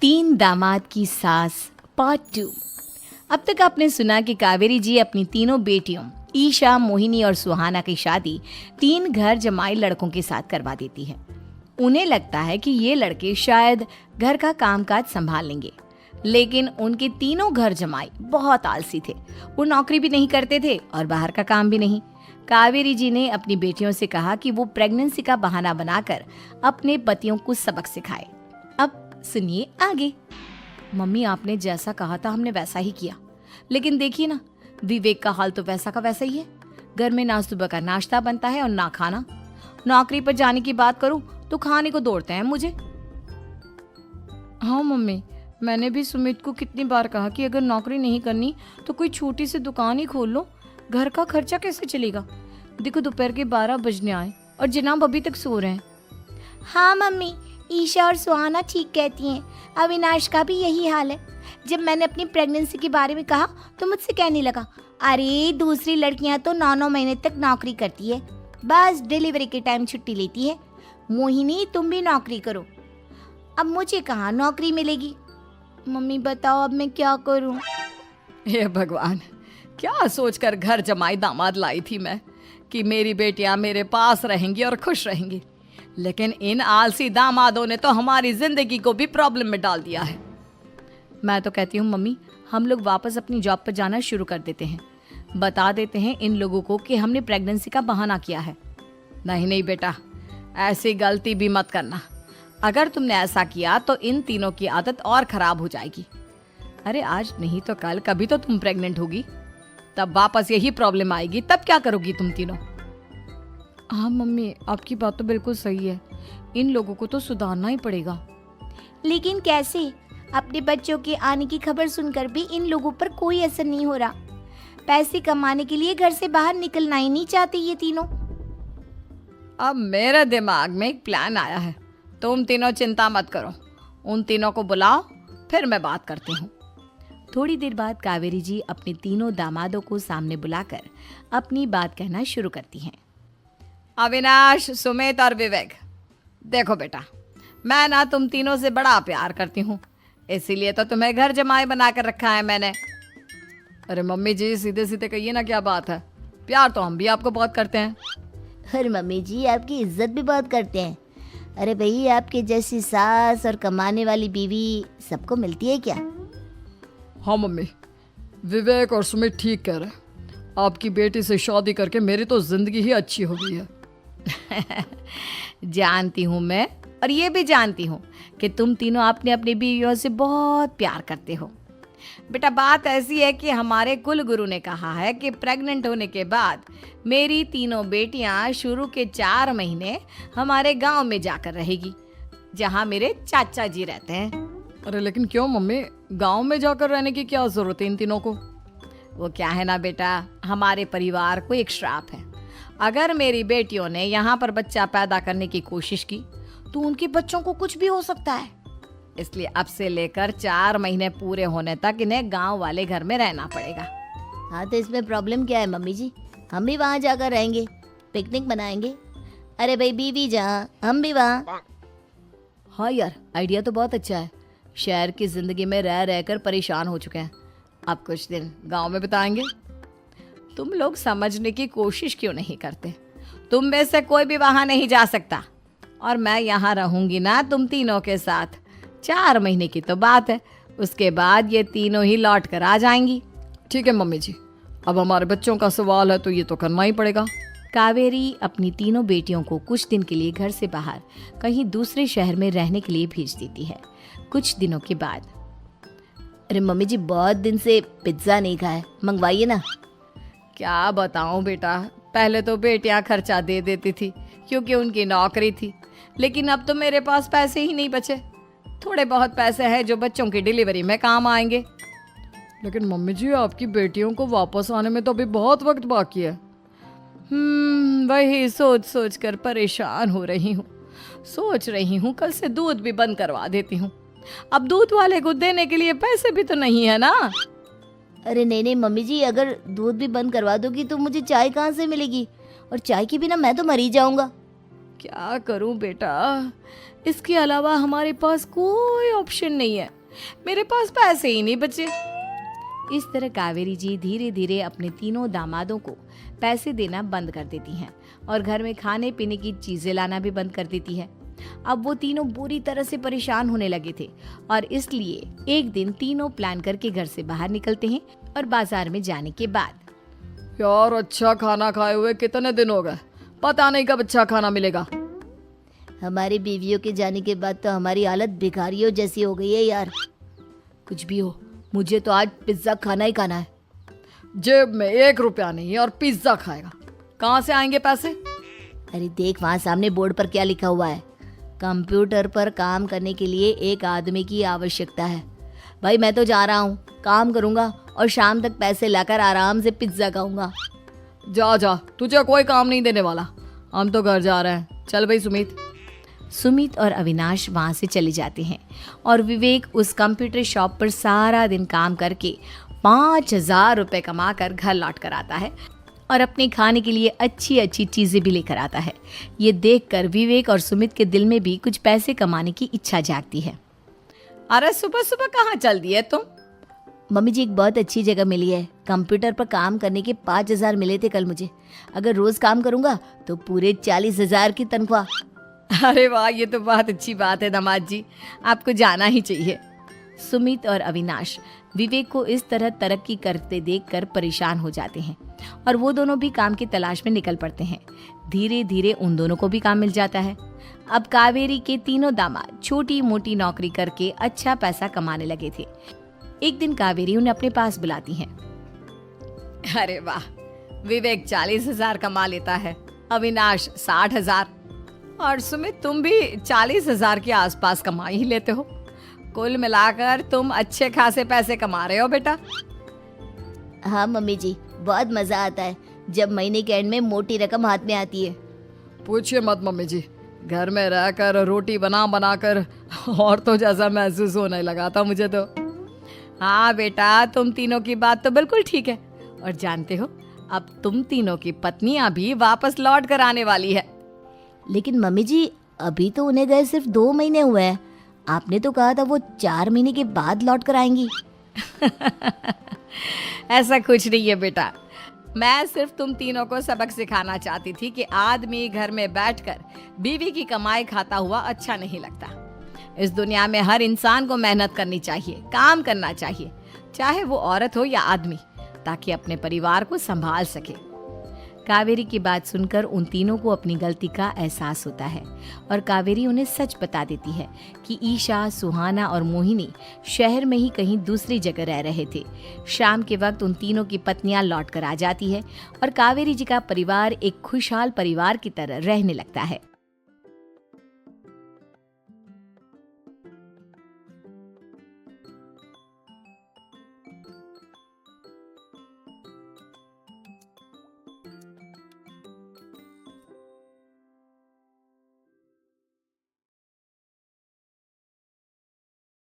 तीन दामाद की सास पार्ट 2। अब तक आपने सुना कि कावेरी जी अपनी तीनों बेटियों ईशा, मोहिनी और सुहाना की शादी 3 घर जमाई लड़कों के साथ करवा देती है। उन्हें लगता है कि ये लड़के शायद घर का कामकाज संभाल लेंगे, लेकिन उनके तीनों घर जमाई बहुत आलसी थे। वो नौकरी भी नहीं करते थे और बाहर का काम भी नहीं। कावेरी जी ने अपनी बेटियों से कहा कि वो प्रेगनेंसी का बहाना बनाकर अपने पतियों को सबक सिखाए। अब सुनिए आगे। मम्मी, आपने जैसा कहा था हमने वैसा ही किया, लेकिन देखिए ना, विवेक का हाल तो वैसा का वैसा ही है। घर में ना सुबह का नाश्ता बनता है और ना खाना। नौकरी पर जाने की बात करूं तो खाने को दौड़ते हैं मुझे। हाँ मम्मी, मैंने भी सुमित को कितनी बार कहा कि अगर नौकरी नहीं करनी तो कोई छोटी सी दुकान ही खोल लो, घर का खर्चा कैसे चलेगा। देखो दोपहर के 12 बजने आए और जनाब अभी तक सो रहे हैं। हाँ मम्मी, ईशा और सुहाना ठीक कहती हैं। अविनाश का भी यही हाल है। जब मैंने अपनी प्रेगनेंसी के बारे में कहा तो मुझसे कहने लगा, अरे दूसरी लड़कियां तो 9-9 महीने तक नौकरी करती है, बस डिलीवरी के टाइम छुट्टी लेती है। मोहिनी, तुम भी नौकरी करो। अब मुझे कहाँ नौकरी मिलेगी। मम्मी बताओ अब मैं क्या करूँ। हे भगवान, क्या सोचकर घर जमाई दामाद लाई थी मैं कि मेरी बेटियां मेरे पास रहेंगी और खुश रहेंगी, लेकिन इन आलसी दामादों ने तो हमारी जिंदगी को भी प्रॉब्लम में डाल दिया है। मैं तो कहती हूँ मम्मी, हम लोग वापस अपनी जॉब पर जाना शुरू कर देते हैं। बता देते हैं इन लोगों को कि हमने प्रेगनेंसी का बहाना किया है। नहीं नहीं बेटा, ऐसी गलती भी मत करना। अगर तुमने ऐसा किया तो इन तीनों की आदत और खराब हो जाएगी। अरे आज नहीं तो कल कभी तो तुम प्रेग्नेंट होगी, तब वापस यही प्रॉब्लम आएगी। तब क्या करोगी तुम तीनों। हाँ मम्मी, आपकी बात तो बिल्कुल सही है। इन लोगों को तो सुधारना ही पड़ेगा। लेकिन कैसे? अपने बच्चों के आने की खबर सुनकर भी इन लोगों पर कोई असर नहीं हो रहा। पैसे कमाने के लिए घर से बाहर निकलना ही नहीं चाहते ये तीनों। अब मेरे दिमाग में एक प्लान आया है। तुम तीनों चिंता मत करो, उन तीनों को बुलाओ, फिर मैं बात करती हूँ। थोड़ी देर बाद कावेरी जी अपने तीनों दामादों को सामने बुलाकर अपनी बात कहना शुरू करती हैं। अविनाश, सुमित और विवेक, देखो बेटा, मैं ना तुम तीनों से बड़ा प्यार करती हूँ, इसीलिए तो तुम्हें घर जमाई बना कर रखा है मैंने। अरे मम्मी जी, सीधे सीधे कहिए ना, क्या बात है। प्यार तो हम भी आपको बहुत करते हैं। अरे मम्मी जी, आपकी इज्जत भी बहुत करते हैं। अरे भाई, आपके जैसी सास और कमाने वाली बीवी सबको मिलती है क्या? हाँ मम्मी, विवेक और सुमित ठीक कह रहे हैं। आपकी बेटी से शादी करके मेरी तो जिंदगी ही अच्छी हो गई है। जानती हूँ मैं, और ये भी जानती हूँ कि तुम तीनों अपने अपनी बीवियों से बहुत प्यार करते हो। बेटा, बात ऐसी है कि हमारे कुल गुरु ने कहा है कि प्रेग्नेंट होने के बाद मेरी तीनों बेटियां शुरू के 4 महीने हमारे गांव में जाकर रहेगी, जहां मेरे चाचा जी रहते हैं। अरे लेकिन क्यों मम्मी, गांव में जाकर रहने की क्या जरूरत है इन तीनों को। वो क्या है ना बेटा, हमारे परिवार को एक श्राप है। अगर मेरी बेटियों ने यहाँ पर बच्चा पैदा करने की कोशिश की तो उनके बच्चों को कुछ भी हो सकता है। इसलिए अब से लेकर 4 महीने पूरे होने तक इन्हें गांव वाले घर में रहना पड़ेगा। हाँ तो इसमें प्रॉब्लम क्या है मम्मी जी? हम भी वहाँ जाकर रहेंगे, पिकनिक मनाएंगे। अरे भाई, बीवी जहाँ हम भी वहाँ। हाँ यार, आइडिया तो बहुत अच्छा है। शहर की जिंदगी में रह रहकर परेशान हो चुके हैं, अब कुछ दिन गांव में बिताएंगे। तुम लोग समझने की कोशिश क्यों नहीं करते। तुम में से कोई भी वहां नहीं जा सकता, और मैं यहाँ रहूंगी ना तुम तीनों के साथ। 4 महीने की तो बात है, उसके बाद ये तीनों ही लौट कर आ जाएंगी। ठीक है मम्मी जी, अब हमारे बच्चों का सवाल है तो ये तो करना ही पड़ेगा। कावेरी अपनी तीनों बेटियों को कुछ दिन के लिए घर से बाहर कहीं दूसरे शहर में रहने के लिए भेज देती है। कुछ दिनों के बाद, अरे मम्मी जी, बहुत दिन से पिज्ज़ा नहीं खाया, मंगवाइए ना। क्या बताऊं बेटा, पहले तो बेटियां खर्चा दे देती थी क्योंकि उनकी नौकरी थी, लेकिन अब तो मेरे पास पैसे ही नहीं बचे। थोड़े बहुत पैसे हैं जो बच्चों की डिलीवरी में काम आएंगे। लेकिन मम्मी जी, आपकी बेटियों को वापस आने में तो अभी बहुत वक्त बाकी है। वही सोच सोच कर परेशान हो रही हूँ। सोच रही हूँ कल से दूध भी बंद करवा देती हूँ। अब दूध वाले को देने के लिए पैसे भी तो नहीं है ना। अरे नहीं नहीं मम्मी जी, अगर दूध भी बंद करवा दोगी तो मुझे चाय कहाँ से मिलेगी? और चाय के बिना मैं तो मर ही जाऊंगा। क्या करूं बेटा, इसके अलावा हमारे पास कोई ऑप्शन नहीं है, मेरे पास पैसे ही नहीं बचे। इस तरह कावेरी जी धीरे धीरे अपने तीनों दामादों को पैसे देना बंद कर देती हैं और घर में खाने पीने की चीजें लाना भी बंद कर देती है। अब वो तीनों बुरी तरह से परेशान होने लगे थे और इसलिए एक दिन तीनों प्लान करके घर से बाहर निकलते हैं और बाजार में जाने के बाद, यार अच्छा खाना खाए हुए कितने दिन हो गए, पता नहीं कब अच्छा खाना मिलेगा। हमारी बीवियों के जाने के बाद तो हमारी हालत भिखारियों जैसी हो गई है यार। कुछ भी हो, मुझे तो आज पिज्जा खाना ही खाना है। जेब में 1 रुपया नहीं है और पिज्जा खाएगा, कहाँ से आएंगे पैसे? अरे देख वहाँ सामने बोर्ड पर क्या लिखा हुआ है, कंप्यूटर पर काम करने के लिए एक आदमी की आवश्यकता है। भाई मैं तो जा रहा हूँ, काम करूँगा और शाम तक पैसे लाकर आराम से पिज्जा खाऊंगा। जा जा, तुझे कोई काम नहीं देने वाला, हम तो घर जा रहे हैं। चल भाई सुमित। सुमित और अविनाश वहाँ से चले जाते हैं और विवेक उस कंप्यूटर शॉप पर सारा दिन काम करके 5,000 रुपये कमा कर घर लौट कर आता है और अपने खाने के लिए अच्छी अच्छी चीज़ें भी लेकर आता है। ये देखकर विवेक और सुमित के दिल में भी कुछ पैसे कमाने की इच्छा जागती है। अरे सुबह सुबह कहाँ चल दिए तुम? मम्मी जी एक बहुत अच्छी जगह मिली है, कंप्यूटर पर काम करने के 5,000 मिले थे कल मुझे। अगर रोज काम करूंगा तो पूरे 40,000 की तनख्वाह। अरे वाह, ये तो बहुत अच्छी बात है दामाद जी, आपको जाना ही चाहिए। सुमित और अविनाश विवेक को इस तरह तरक्की करते देखकर परेशान हो जाते हैं और वो दोनों भी काम की तलाश में निकल पड़ते हैं। धीरे धीरे उन दोनों को भी काम मिल जाता है। अब कावेरी के तीनों दामाद छोटी मोटी नौकरी करके अच्छा पैसा कमाने लगे थे। एक दिन कावेरी उन्हें अपने पास बुलाती है। अरे वाह, विवेक 40,000 कमा लेता है, अविनाश 60,000 और सुमित तुम भी 40,000 के आसपास कमा ही लेते हो। कुल मिलाकर तुम अच्छे खासे पैसे कमा रहे हो बेटा। हाँ मम्मी जी, बहुत मजा आता है जब महीने के एंड में मोटी रकम हाथ में आती है। पूछिए मत मम्मी जी, घर में रहकर रोटी बना बना कर और तो जैसा महसूस होने लगा था मुझे तो। हाँ बेटा, तुम तीनों की बात तो बिल्कुल ठीक है और जानते हो अब तुम तीनों की पत्नियां भी वापस लौट कर आने वाली है। लेकिन मम्मी जी अभी तो उन्हें गए सिर्फ 2 महीने हुए हैं, आपने तो कहा था वो 4 महीने के बाद लौट कर आएंगी। ऐसा कुछ नहीं है बेटा, मैं सिर्फ तुम तीनों को सबक सिखाना चाहती थी कि आदमी घर में बैठकर बीवी की कमाई खाता हुआ अच्छा नहीं लगता। इस दुनिया में हर इंसान को मेहनत करनी चाहिए, काम करना चाहिए, चाहे वो औरत हो या आदमी, ताकि अपने परिवार को संभाल सके। कावेरी की बात सुनकर उन तीनों को अपनी गलती का एहसास होता है और कावेरी उन्हें सच बता देती है कि ईशा, सुहाना और मोहिनी शहर में ही कहीं दूसरी जगह रह रहे थे। शाम के वक्त उन तीनों की पत्नियां लौट कर आ जाती है और कावेरी जी का परिवार एक खुशहाल परिवार की तरह रहने लगता है।